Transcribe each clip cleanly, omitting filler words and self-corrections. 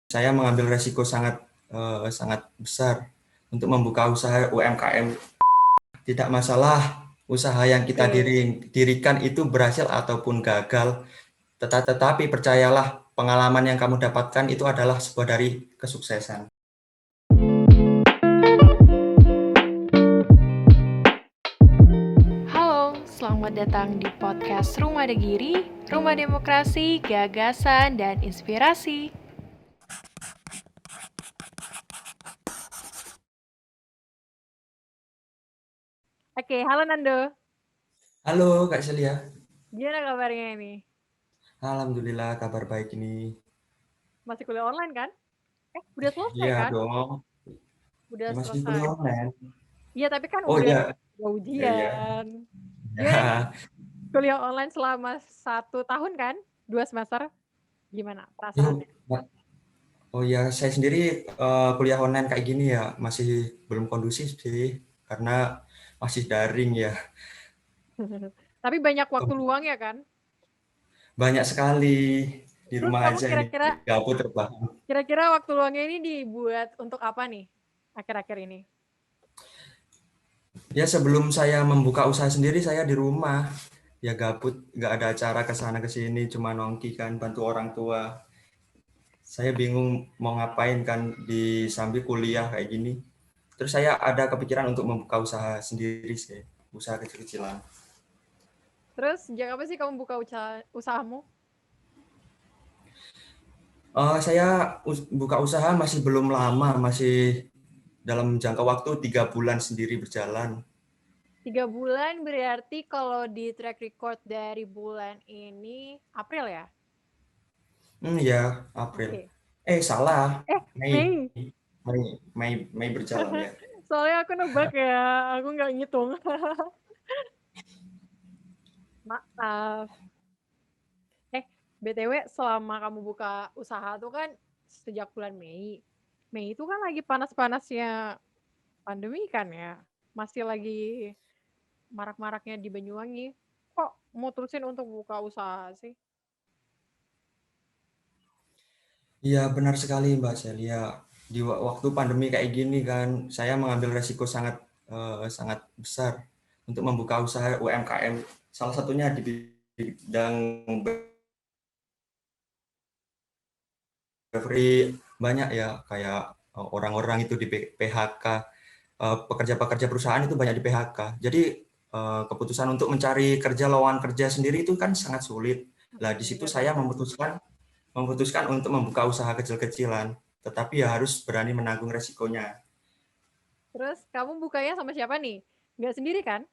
Saya mengambil resiko sangat besar untuk membuka usaha UMKM. Tidak masalah usaha yang kita dirikan itu berhasil ataupun gagal, tetapi percayalah pengalaman yang kamu dapatkan itu adalah sebuah dari kesuksesan. Halo, selamat datang di podcast Rumah Degiri, Rumah Demokrasi, Gagasan, dan Inspirasi. Oke, halo Nando. Halo Kak Celia. Gimana kabarnya ini? Alhamdulillah kabar baik ini. Masih kuliah online kan? Udah selesai Iya kan? dong, Udah ya masih selesai. kuliah online. Iya, tapi kan Oh udah iya, iya. ujian. Gimana nih? Ya, Kuliah online selama 1 tahun kan? 2 semester. Gimana yuk. perasaannya? Oh ya, saya sendiri kuliah online kayak gini ya masih belum kondusif sih karena masih daring ya. Tapi banyak waktu luang ya kan? Banyak sekali di Terus rumah kamu aja ini, kira-kira gabut rebahan. kira-kira waktu luangnya ini dibuat untuk apa nih? Akhir-akhir ini. Ya sebelum saya membuka usaha sendiri saya di rumah ya gabut, nggak ada acara ke sana ke sini, cuma nongki kan bantu orang tua. Saya bingung mau ngapain kan di sambil kuliah kayak gini. Terus saya ada kepikiran untuk membuka usaha sendiri sih, usaha kecil-kecilan. Terus sejak apa sih kamu buka usahamu? Saya buka usaha masih belum lama, masih dalam jangka waktu 3 bulan sendiri berjalan. 3 bulan berarti kalau di track record dari bulan ini April ya? Ya, April. Oke. Salah. Mei. Mei. Mei berjalan ya. Soalnya aku nebak ya, aku nggak ngitung. Maaf. BTW selama kamu buka usaha tuh kan sejak bulan Mei. Mei itu kan lagi panas-panasnya pandemi kan ya. Masih lagi marak-maraknya di Banyuwangi. Kok mutusin untuk buka usaha sih? Iya, benar sekali Mbak Celia. Di waktu pandemi kayak gini kan, saya mengambil resiko sangat besar untuk membuka usaha UMKM. Salah satunya di bidang beverly, banyak ya kayak orang-orang itu di PHK, pekerja-pekerja perusahaan itu banyak di PHK. Jadi keputusan untuk mencari kerja, lowongan kerja sendiri itu kan sangat sulit. Lah di situ saya memutuskan untuk membuka usaha kecil-kecilan, tetapi ya harus berani menanggung resikonya. Terus kamu bukanya sama siapa nih? Nggak sendiri kan?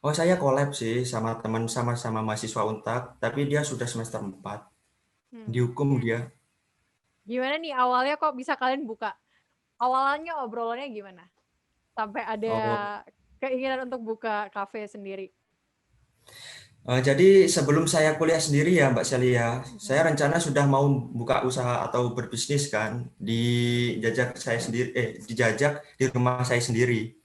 Oh, saya collab sih sama teman sama-sama mahasiswa Untak, tapi dia sudah semester 4. Hmm. Di hukum dia. Gimana nih awalnya kok bisa kalian buka? Awalnya obrolannya gimana? Sampai ada Oh, keinginan untuk buka kafe sendiri. jadi sebelum saya kuliah sendiri ya Mbak Celia, saya rencana sudah mau buka usaha atau berbisnis kan dijajak di rumah saya sendiri.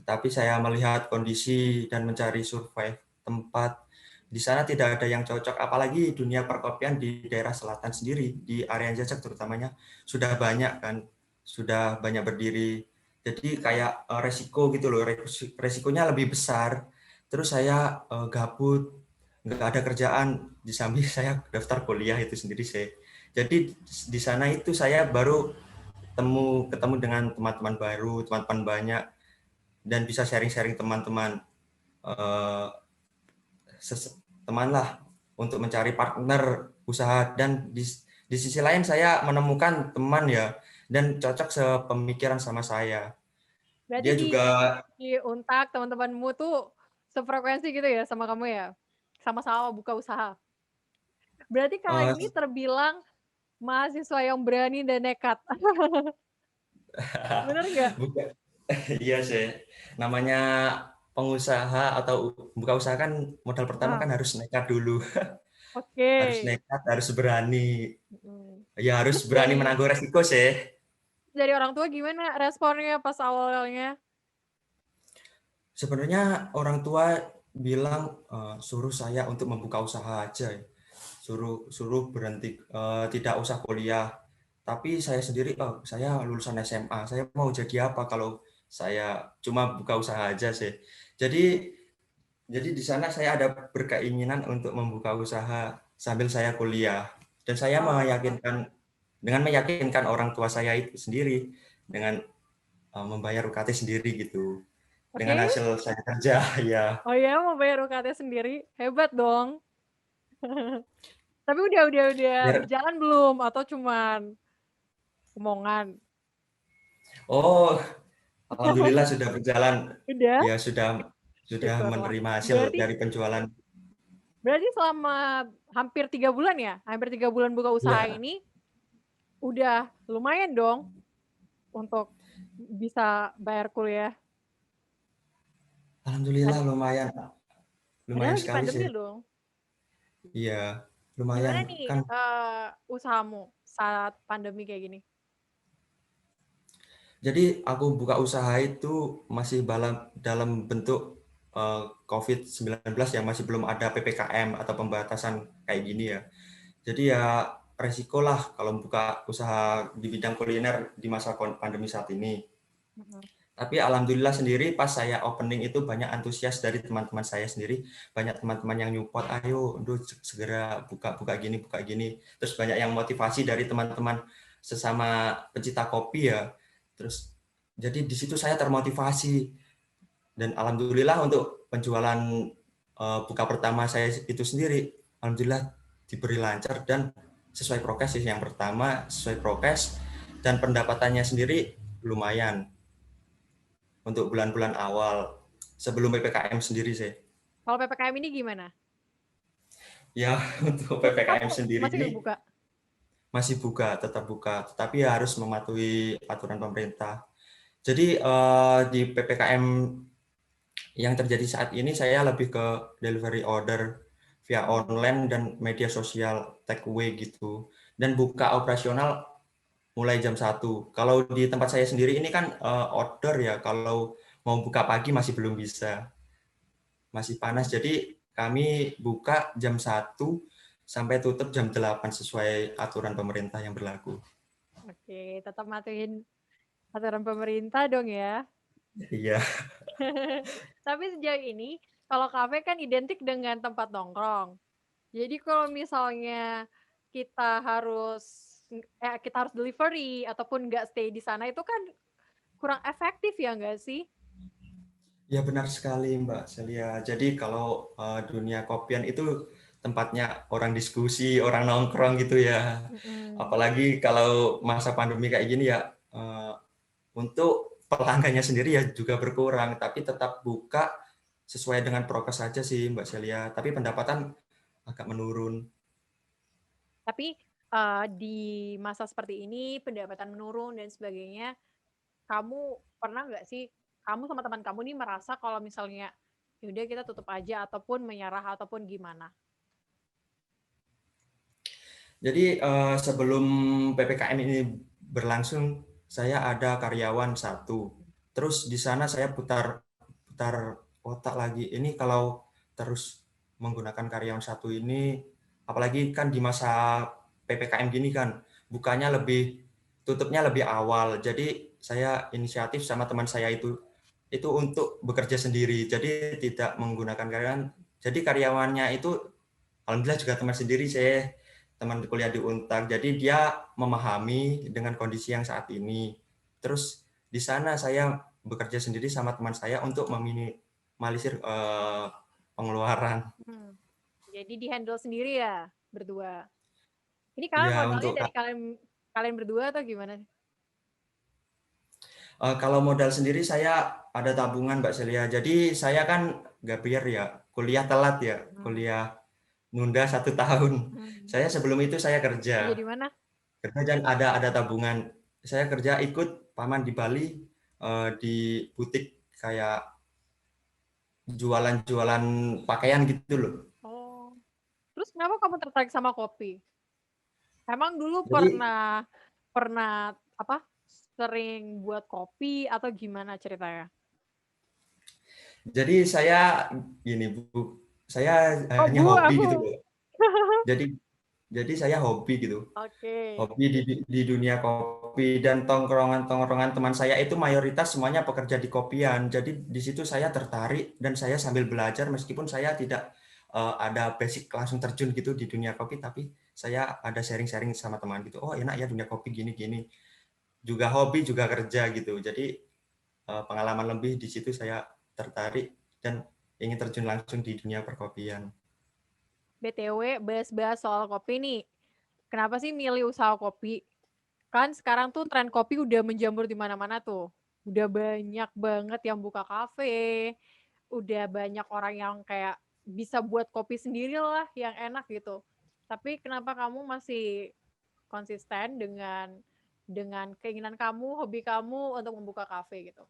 Tetapi saya melihat kondisi dan mencari survei tempat di sana tidak ada yang cocok, apalagi dunia perkopian di daerah selatan sendiri, di area Jajak terutamanya sudah banyak kan, sudah banyak berdiri. Jadi kayak resiko gitu loh, resikonya lebih besar. Terus saya gabut, nggak ada kerjaan di samping saya daftar kuliah itu sendiri sih. Jadi di sana itu saya baru ketemu dengan teman-teman baru, teman-teman banyak, dan bisa sharing-sharing teman-teman eh, teman lah untuk mencari partner usaha, dan di sisi lain saya menemukan teman ya dan cocok sepemikiran sama saya. Berarti Dia di juga Untak teman-temanmu tuh sefrekuensi gitu ya sama kamu ya? Sama-sama buka usaha. Berarti kalian ini terbilang mahasiswa yang berani dan nekat. Bener nggak? bukan. Iya sih, namanya pengusaha atau buka usaha kan modal pertama Ah, kan harus nekat dulu. oke. Harus nekat, harus berani, ya harus Terus berani dari menanggung resiko sih. orang tua gimana responnya pas awalnya? Sebenarnya orang tua bilang suruh saya untuk membuka usaha aja, suruh suruh berhenti, tidak usah kuliah. tapi saya sendiri, oh saya lulusan SMA, saya mau jadi apa kalau saya cuma buka usaha aja sih. Jadi di sana saya ada berkeinginan untuk membuka usaha sambil saya kuliah dan saya Oh, meyakinkan orang tua saya itu sendiri dengan, membayar UKT sendiri gitu, dengan oke. hasil saya kerja, ya. Oh ya, mau bayar UKT sendiri? Hebat dong. Tapi udah Biar berjalan belum atau cuman omongan? oh, alhamdulillah sudah berjalan, Udah? ya sudah Syukurlah. menerima hasil Berarti dari penjualan. berarti selama hampir 3 bulan ya? Hampir 3 bulan buka usaha Ya, ini, udah lumayan dong untuk bisa bayar kuliah? alhamdulillah Pad lumayan, Padahal lumayan lagi sekali pandemi sih. loh. Iya, lumayan Gimana nih, kan. usahamu saat pandemi kayak gini? Jadi aku buka usaha itu masih dalam bentuk, COVID-19 yang masih belum ada PPKM atau pembatasan kayak gini ya. Jadi ya resikolah kalau buka usaha di bidang kuliner di masa pandemi saat ini. Mhm. Tapi alhamdulillah sendiri pas saya opening itu banyak antusias dari teman-teman saya sendiri, banyak teman-teman yang nyupport, "Ayo, Ndut, segera buka buka gini buka gini." Terus banyak yang motivasi dari teman-teman sesama pencinta kopi ya. Terus jadi di situ saya termotivasi dan alhamdulillah untuk penjualan, buka pertama saya itu sendiri, alhamdulillah diberi lancar dan sesuai prokes sih, yang pertama sesuai prokes dan pendapatannya sendiri lumayan. Untuk bulan-bulan awal, sebelum PPKM sendiri sih. Kalau PPKM ini gimana? Ya, untuk Itu PPKM kamu sendiri masih ini buka? masih buka, tetap buka, tetapi ya harus mematuhi aturan pemerintah. Jadi, di PPKM yang terjadi saat ini saya lebih ke delivery order via Mhm. online dan media sosial, take away gitu, dan buka operasional mulai jam 1. Kalau di tempat saya sendiri ini kan, outdoor ya, kalau mau buka pagi masih belum bisa. Masih panas, Mmm, jadi kami buka jam 1 sampai tutup jam 8 sesuai aturan pemerintah yang berlaku. oke, tetap matuhin aturan pemerintah dong ya. Iya. Tapi sejauh ini, kalau kafe kan identik dengan tempat nongkrong. Jadi kalau misalnya kita harus delivery ataupun nggak stay di sana itu kan kurang efektif ya nggak sih? Ya benar sekali Mbak Celia. Jadi kalau, dunia kopian itu tempatnya orang diskusi, orang nongkrong gitu ya. Mhm. Apalagi kalau masa pandemi kayak gini ya, untuk pelanggannya sendiri ya juga berkurang, tapi tetap buka sesuai dengan prokes saja sih Mbak Celia, tapi pendapatan agak menurun. Tapi, di masa seperti ini pendapatan menurun dan sebagainya, kamu pernah nggak sih, kamu sama teman kamu nih merasa kalau misalnya, ya udah kita tutup aja ataupun menyerah ataupun gimana? Jadi, sebelum PPKM ini berlangsung, saya ada karyawan satu. Terus di sana saya putar putar otak lagi, ini kalau terus menggunakan karyawan satu ini, apalagi kan di masa PPKM gini kan, tutupnya lebih awal. Jadi saya inisiatif sama teman saya itu untuk bekerja sendiri, jadi tidak menggunakan karyawan. Jadi karyawannya itu alhamdulillah juga teman sendiri saya, teman kuliah di Untar. Jadi dia memahami dengan kondisi yang saat ini. Terus di sana saya bekerja sendiri sama teman saya untuk meminimalisir pengeluaran. Mhm. Jadi di-handle sendiri ya, berdua? Ini kalian Ya modalnya untuk dari kalian kalian berdua atau gimana? kalau modal sendiri saya ada tabungan Mbak Celia. Jadi saya kan nggak biar ya, kuliah telat ya, Mhm. kuliah nunda 1 tahun. Mhm. Saya sebelum itu saya Kerja kerja. di mana? Kerja dan ada tabungan. Saya kerja ikut paman di Bali, di butik kayak jualan-jualan pakaian gitu loh. Oh, terus kenapa kamu tertarik sama kopi? Emang dulu Jadi pernah pernah apa, sering buat kopi atau gimana ceritanya? saya gini Bu, saya Oh hanya hobi gitu buang. loh. Jadi Jadi saya hobi gitu. Oke. Hobi di dunia kopi dan tongkrongan-tongkrongan teman saya itu mayoritas semuanya pekerja di kopian. Jadi di situ saya tertarik dan saya sambil belajar meskipun saya tidak ada basic langsung terjun gitu di dunia kopi, tapi saya ada sharing-sharing sama teman gitu. Oh enak ya dunia kopi gini-gini. Juga hobi juga kerja gitu. Jadi pengalaman lebih di situ saya tertarik dan ingin terjun langsung di dunia perkopian. BTW, bahas-bahas soal kopi nih. Kenapa sih milih usaha kopi? Kan sekarang tuh tren kopi udah menjamur di mana-mana tuh. Udah banyak banget yang buka kafe, udah banyak orang yang kayak bisa buat kopi sendiri lah yang enak gitu. Tapi kenapa kamu masih konsisten dengan keinginan kamu, hobi kamu untuk membuka kafe gitu?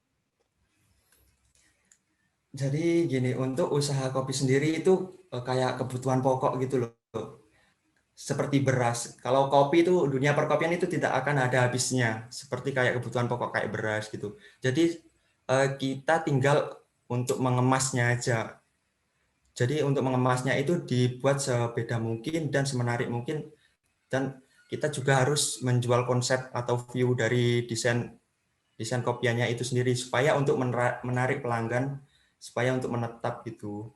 Jadi gini, untuk usaha kopi sendiri itu kayak kebutuhan pokok gitu loh. Seperti beras. Kalau kopi itu dunia perkopian itu tidak akan ada habisnya. Seperti kayak kebutuhan pokok kayak beras gitu. Jadi kita tinggal untuk mengemasnya aja. Jadi untuk mengemasnya itu dibuat sebeda mungkin dan semenarik mungkin dan kita juga harus menjual konsep atau view dari desain desain kopiannya itu sendiri supaya untuk menarik pelanggan, supaya untuk menetap gitu.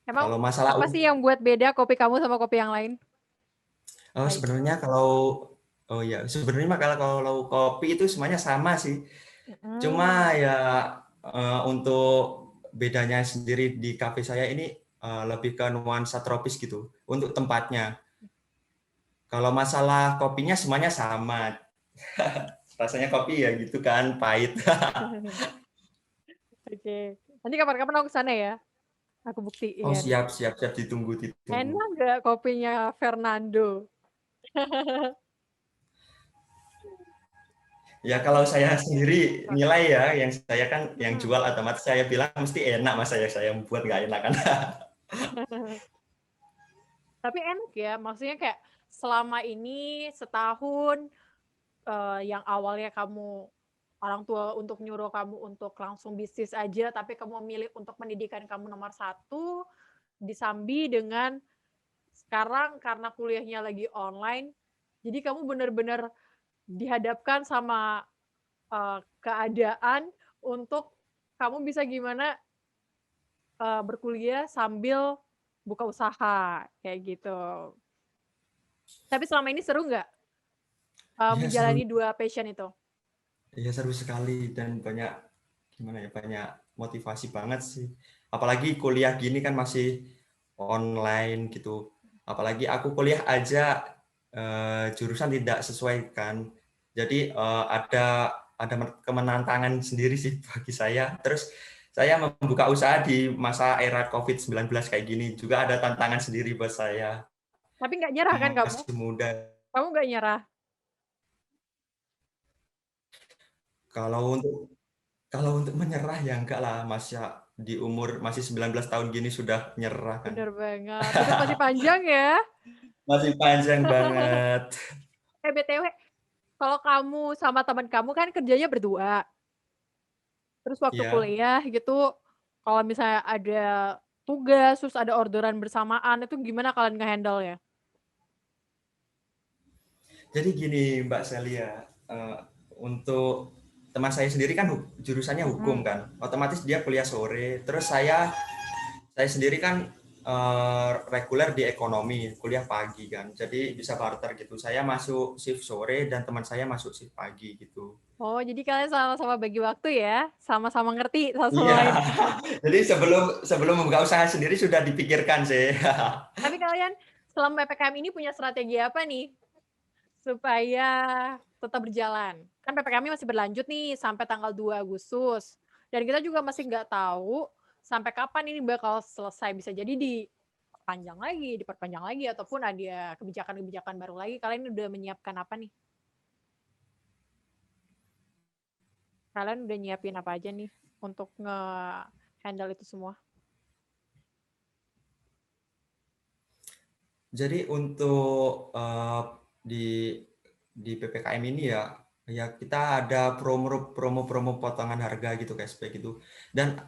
Emang Kalau masalah apa sih yang buat beda kopi kamu sama kopi yang lain? Lain. sebenarnya kalau oh ya sebenarnya mah kalau kopi itu semuanya sama sih. Hmm. Cuma ya untuk bedanya sendiri di kafe saya ini lebih ke nuansa tropis gitu untuk tempatnya. Kalau masalah kopinya semuanya sama. Rasanya kopi ya gitu kan, pahit. Oke. Nanti kapan-kapan aku ke sana ya. Aku Oh buktiin. siap, siap, siap, ditunggu, ditunggu. Enak nggak kopinya Fernando? Ya kalau saya sendiri nilai ya, yang saya kan yang Mhm. jual otomatis saya bilang mesti enak mas saya buat nggak enak kan. Tapi enak ya, maksudnya kayak selama ini setahun, yang awalnya kamu orang tua untuk nyuruh kamu untuk langsung bisnis aja, tapi kamu memilih untuk pendidikan kamu nomor satu, disambi dengan sekarang karena kuliahnya lagi online, jadi kamu bener-bener dihadapkan sama, keadaan untuk kamu bisa gimana, berkuliah sambil buka usaha, kayak gitu. Tapi selama ini seru nggak, Iya seru, menjalani 2 passion itu? iya seru sekali dan banyak gimana ya banyak motivasi banget sih. Apalagi kuliah gini kan masih online gitu. Apalagi aku kuliah aja jurusan tidak sesuai kan. Jadi ada kemenantangan sendiri sih bagi saya. Terus saya membuka usaha di masa era COVID-19 kayak gini juga ada tantangan sendiri buat saya. Tapi nggak nyerah kan kamu? Masih muda. Kamu nggak nyerah? Kalau untuk kalau untuk menyerah ya enggak lah, masa di umur masih 19 tahun gini sudah nyerah kan. Bener banget, hidup masih panjang ya. Masih panjang banget. BTW, kalau kamu sama teman kamu kan kerjanya berdua, terus waktu Ya. kuliah gitu, kalau misalnya ada tugas, terus ada orderan bersamaan, itu gimana kalian nge-handle-nya? Jadi gini Mbak Celia, untuk teman saya sendiri kan jurusannya hukum Mhm. kan, otomatis dia kuliah sore. Terus saya sendiri kan reguler di ekonomi, kuliah pagi kan. Jadi bisa barter gitu. Saya masuk shift sore dan teman saya masuk shift pagi gitu. Oh, jadi kalian sama-sama bagi waktu ya? Sama-sama ngerti satu sama Iya. lain. Jadi sebelum sebelum membuka usaha sendiri sudah dipikirkan sih. Tapi kalian selama PPKM ini punya strategi apa nih, supaya tetap berjalan? Kan PPKM masih berlanjut nih sampai tanggal 2 Agustus, dan kita juga masih nggak tahu sampai kapan ini bakal selesai, bisa jadi diperpanjang lagi, ataupun ada kebijakan-kebijakan baru lagi. Kalian udah menyiapkan apa nih? Kalian udah nyiapin apa aja nih untuk nge-handle itu semua? Jadi untuk di PPKM ini ya, ya kita ada promo-promo potongan harga gitu cashback gitu. Dan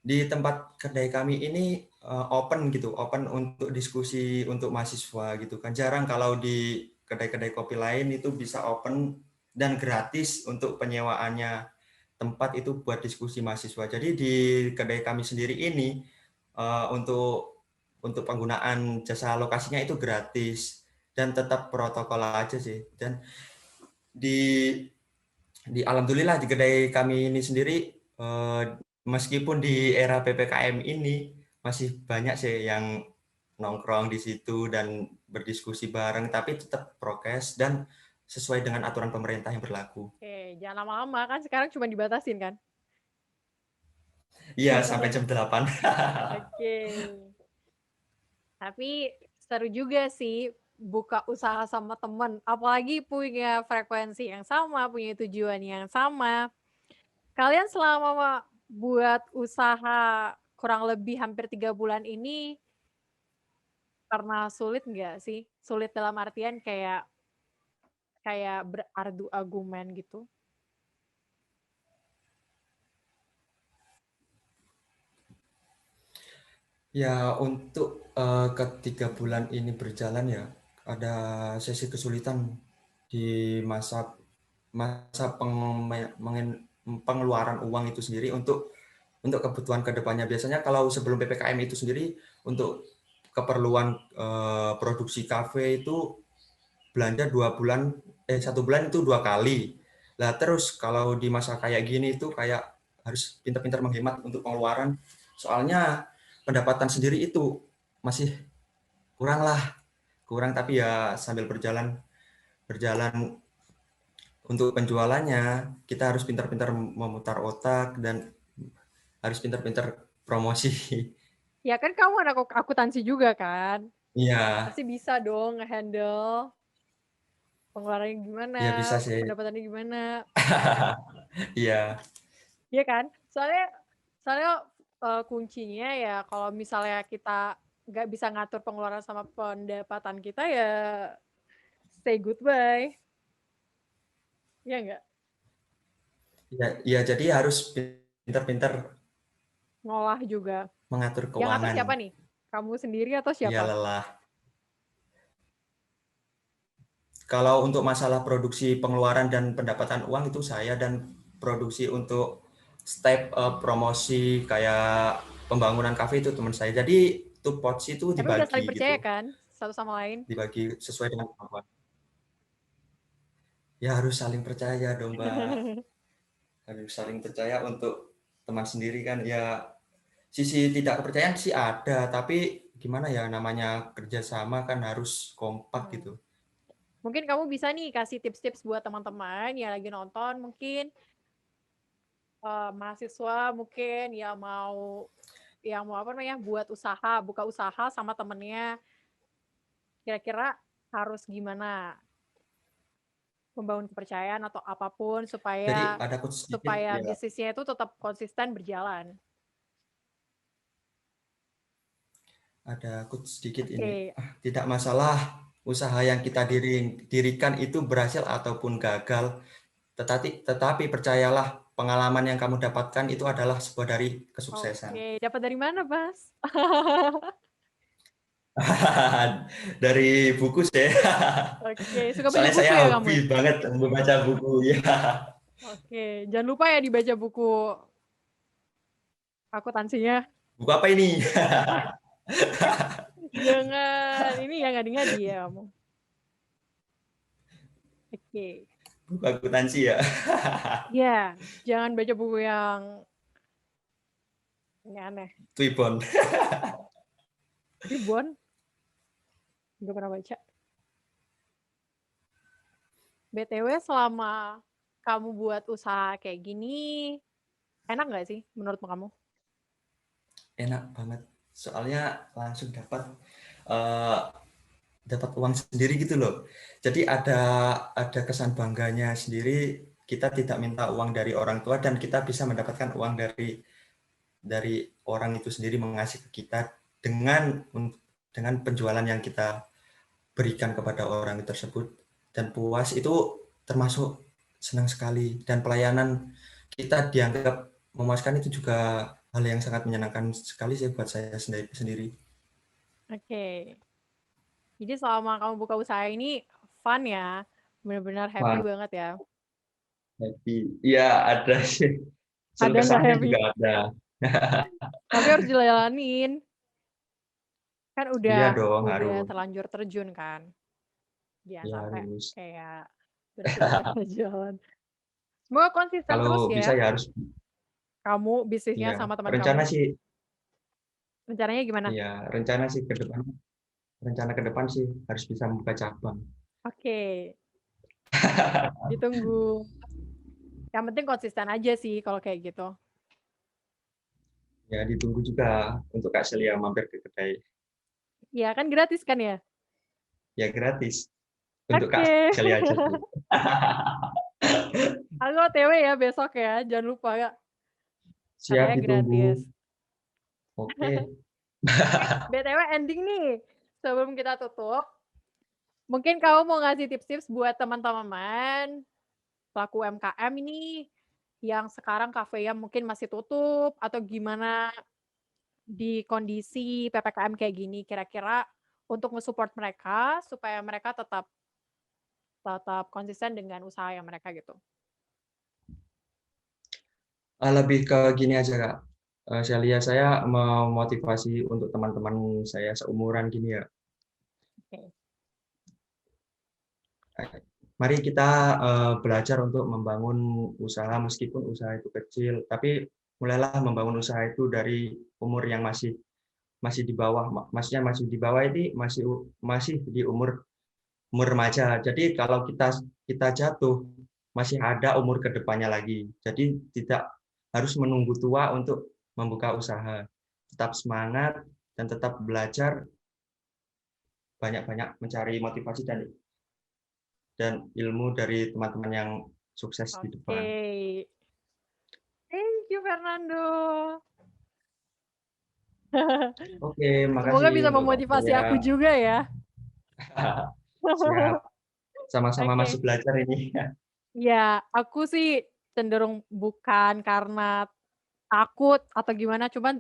Di tempat kedai kami ini open gitu, open untuk diskusi untuk mahasiswa gitu kan. Jarang kalau di kedai-kedai kopi lain itu bisa open dan gratis untuk penyewaannya tempat itu buat diskusi mahasiswa. Jadi di kedai kami sendiri ini untuk penggunaan jasa lokasinya itu gratis dan tetap protokol aja sih. Dan di alhamdulillah di kedai kami ini sendiri meskipun di era PPKM ini masih banyak sih yang nongkrong di situ dan berdiskusi bareng, tapi tetap prokes dan sesuai dengan aturan pemerintah yang berlaku. Oke, jangan lama-lama kan sekarang cuma dibatasin kan? Iya, sampai jam 8. Oke. Tapi seru juga sih buka usaha sama temen, apalagi punya frekuensi yang sama, punya tujuan yang sama. Kalian selama buat usaha kurang lebih hampir 3 bulan ini, pernah sulit nggak sih? Sulit dalam artian kayak kayak berargu argumen gitu? Ya, untuk ketiga bulan ini berjalan ya, ada sesi kesulitan di masa pengeluaran uang itu sendiri untuk kebutuhan kedepannya. Biasanya kalau sebelum PPKM itu sendiri untuk keperluan produksi kafe itu belanja 2 bulan, 1 bulan itu 2 kali. Lah terus kalau di masa kayak gini itu kayak harus pintar-pintar menghemat untuk pengeluaran. Soalnya pendapatan sendiri itu masih kurang lah, kurang tapi ya sambil berjalan berjalan untuk penjualannya kita harus pintar-pintar memutar otak dan harus pintar-pintar promosi. Ya kan kamu anak akuntansi juga kan? Iya, Pasti bisa dong nge-handle pengeluarannya gimana, iya bisa sih. pendapatannya gimana, Iya. iya kan? Soalnya soalnya, kuncinya ya kalau misalnya kita nggak bisa ngatur pengeluaran sama pendapatan kita ya say goodbye, iya nggak? Iya, iya jadi harus pintar-pintar Ngolah juga. mengatur Yang ngatur keuangan. siapa nih? Kamu sendiri atau Iya siapa? lelah. Kalau untuk masalah produksi pengeluaran dan pendapatan uang itu saya dan produksi untuk step promosi kayak pembangunan kafe itu teman saya. Jadi tuh porsi itu Tapi udah saling dibagi percaya gitu, kan satu sama lain? dibagi sesuai dengan kemampuan. Ya harus saling percaya dong Mbak, harus saling percaya untuk teman sendiri kan ya sisi tidak kepercayaan sih ada, tapi gimana ya namanya kerjasama kan harus kompak Hmm. gitu. Mungkin kamu bisa nih kasih tips-tips buat teman-teman yang lagi nonton mungkin, mahasiswa mungkin yang mau apa namanya, buka usaha sama temennya, kira-kira harus gimana membangun kepercayaan atau apapun Jadi supaya ada quotes sedikit supaya ya, bisnisnya itu tetap konsisten berjalan? ada quotes sedikit ini. Oke, Tidak masalah usaha yang kita dirikan itu berhasil ataupun gagal, tetapi percayalah pengalaman yang kamu dapatkan itu adalah sebuah dari kesuksesan. oke, dapat dari mana, Mas? Dari buku sih. Oke, suka baca Soalnya buku saya ya kamu ya? hobi banget membaca buku ya. Oke, jangan lupa ya dibaca buku akuntansinya. Buku apa ini? Jangan, ini ya ngadi-ngadi ya kamu. Oke. Buku akuntansi ya. Ya, jangan baca buku yang aneh. Twibbon. Ribbon, nggak pernah baca. BTW selama kamu buat usaha kayak gini, enak nggak sih menurut kamu? Enak banget. Soalnya langsung eh, dapat uang sendiri gitu loh. Jadi ada kesan bangganya sendiri. Kita tidak minta uang dari orang tua dan kita bisa mendapatkan uang dari orang itu sendiri mengasih ke kita dengan penjualan yang kita berikan kepada orang tersebut dan puas itu termasuk senang sekali dan pelayanan kita dianggap memuaskan itu juga hal yang sangat menyenangkan sekali sih buat saya sendiri. Oke. Jadi selama kamu buka usaha ini fun ya, benar-benar happy Wah, banget ya. happy. Iya, ada sih. Keluh Ada nggak kesahnya happy? juga ada. Tapi harus dijalanin. Kan Iya dong, udah harus. terlanjur terjun kan. Jangan Ya sampai harus. kayak berhenti di tengah jalan. Semoga konsisten Kalau terus bisa ya ya harus. kamu bisnisnya Iya, sama teman rencana kamu. sih. Rencananya gimana? Iya, rencana sih ke depan. Rencana ke depan sih harus bisa membuka cabang. Oke, ditunggu. Yang penting konsisten aja sih kalau kayak gitu. Ya, ditunggu juga untuk Kak Celia mampir ke kedai. Ya kan gratis kan ya? Ya gratis. Untuk Kak Oke. Celia aja tuh. Aku OTW ya besok ya, jangan lupa ya. Siap Katanya ditunggu. gratis. Oke. BTW ending nih. Sebelum kita tutup, mungkin kamu mau ngasih tips-tips buat teman-teman pelaku UMKM ini yang sekarang kafenya mungkin masih tutup atau gimana di kondisi PPKM kayak gini, kira-kira untuk nge-support mereka supaya mereka tetap tetap konsisten dengan usaha yang mereka gitu. Lebih ke gini aja Kak. Celia, saya memotivasi untuk teman-teman saya seumuran gini ya. Oke. Mari kita belajar untuk membangun usaha meskipun usaha itu kecil, tapi mulailah membangun usaha itu dari umur yang masih di bawah, maksudnya masih di bawah ini masih di umur umur remaja. Jadi kalau kita kita jatuh masih ada umur kedepannya lagi. Jadi tidak harus menunggu tua untuk membuka usaha. Tetap semangat dan tetap belajar, banyak-banyak mencari motivasi dan ilmu dari teman-teman yang sukses di depan. Oke. Thank you Fernando. Oke, Semoga makasih bisa untuk Kak memotivasi Celia. aku juga ya. Siap, sama-sama Oke. masih belajar ini. Ya, aku sih cenderung bukan karena takut atau gimana, cuman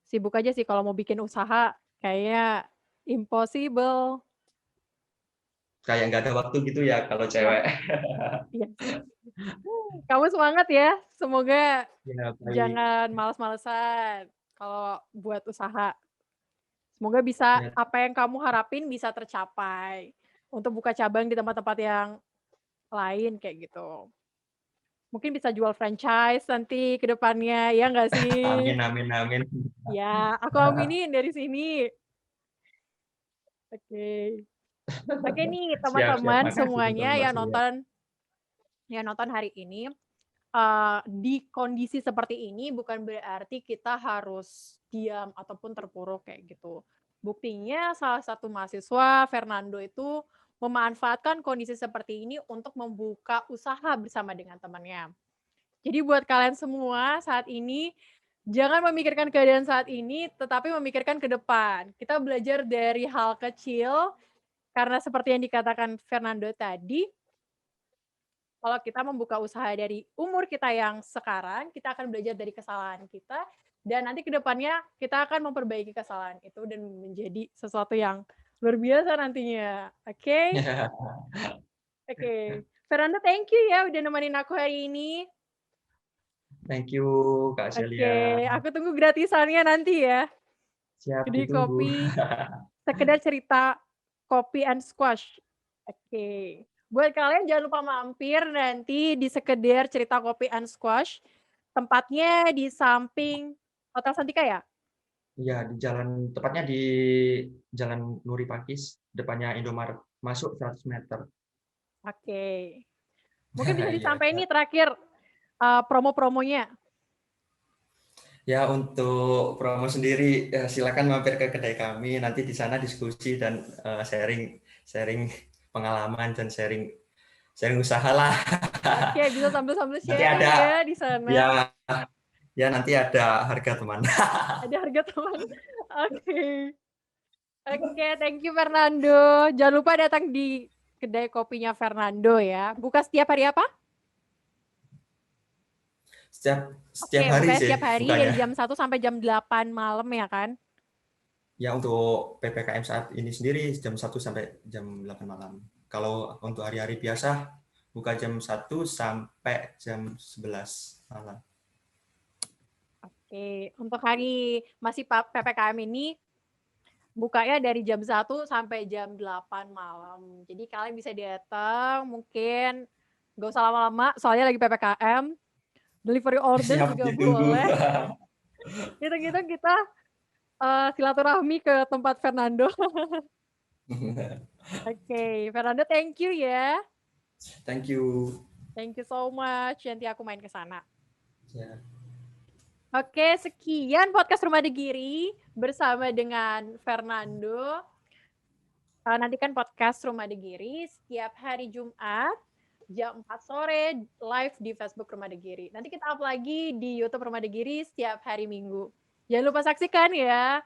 sibuk aja sih kalau mau bikin usaha kayaknya impossible. Kayak nggak ada waktu gitu ya kalau Iya, cewek. iya sih. Kamu semangat ya, semoga Ya, baik. jangan males-malesan kalau buat usaha. Semoga bisa Ya, apa yang kamu harapin bisa tercapai untuk buka cabang di tempat-tempat yang lain kayak gitu. Mungkin bisa jual franchise nanti ke depannya, ya nggak sih? amin, amin, amin. Ya, aku aminin dari sini. Oke. Oke nih Siap, siap. teman-teman Makasih untuk semuanya informasinya. yang nonton hari ini, di kondisi seperti ini bukan berarti kita harus diam ataupun terpuruk kayak gitu. Buktinya salah satu mahasiswa, Fernando itu memanfaatkan kondisi seperti ini untuk membuka usaha bersama dengan temannya. Jadi buat kalian semua saat ini, jangan memikirkan keadaan saat ini, tetapi memikirkan ke depan. Kita belajar dari hal kecil, karena seperti yang dikatakan Fernando tadi, kalau kita membuka usaha dari umur kita yang sekarang, kita akan belajar dari kesalahan kita, dan nanti ke depannya kita akan memperbaiki kesalahan itu dan menjadi sesuatu yang luar biasa nantinya. Oke? Oke. Fernando, thank you ya udah nemenin aku hari ini. Thank you, Kak Celia. Oke, aku tunggu gratisannya nanti ya. Siap Jadi ditunggu. kopi, sekedar cerita kopi and squash. Oke. Buat kalian jangan lupa mampir nanti di sekedar cerita kopi and squash. Tempatnya di samping Hotel Santika ya? Iya, tepatnya di Jalan Nuri Pakis, depannya Indomaret. Masuk 100 meter. Oke. Mungkin bisa Iya, disampaikan siap. nih terakhir promo-promonya. Ya, untuk promo sendiri, ya, silakan mampir ke kedai kami. Nanti di sana diskusi dan sharing sharing pengalaman dan sharing sharing usaha lah. Oke, bisa sambil-sambil Nanti sharing ada ya di sana. ya ya nanti ada harga teman. Ada harga teman. Oke. Oke, thank you Fernando. Jangan lupa datang di kedai kopinya Fernando ya. Buka setiap hari apa? Setiap Oke, hari bukanya sih setiap hari dari bukanya. jam 1 sampai jam 8 malam ya kan? Ya untuk PPKM saat ini sendiri jam 1 sampai jam 8 malam. Kalau untuk hari-hari biasa buka jam 1 sampai jam 11 malam. Oke, untuk hari masih PPKM ini bukanya dari jam 1 sampai jam 8 malam. Jadi kalian bisa datang, mungkin nggak usah lama-lama soalnya lagi PPKM, delivery order Siap juga ditunggu. boleh. Gitu-gitu kita, silaturahmi ke tempat Fernando. Oke, Fernando thank you ya. Thank you. Thank you so much, nanti aku main ke sana. Ya. Oke, sekian podcast Rumah Degiri bersama dengan Fernando. Nantikan podcast Rumah Degiri setiap hari Jumat jam 4 sore live di Facebook Rumah Degiri. Nanti kita up lagi di YouTube Rumah Degiri setiap hari Minggu. Jangan lupa saksikan ya.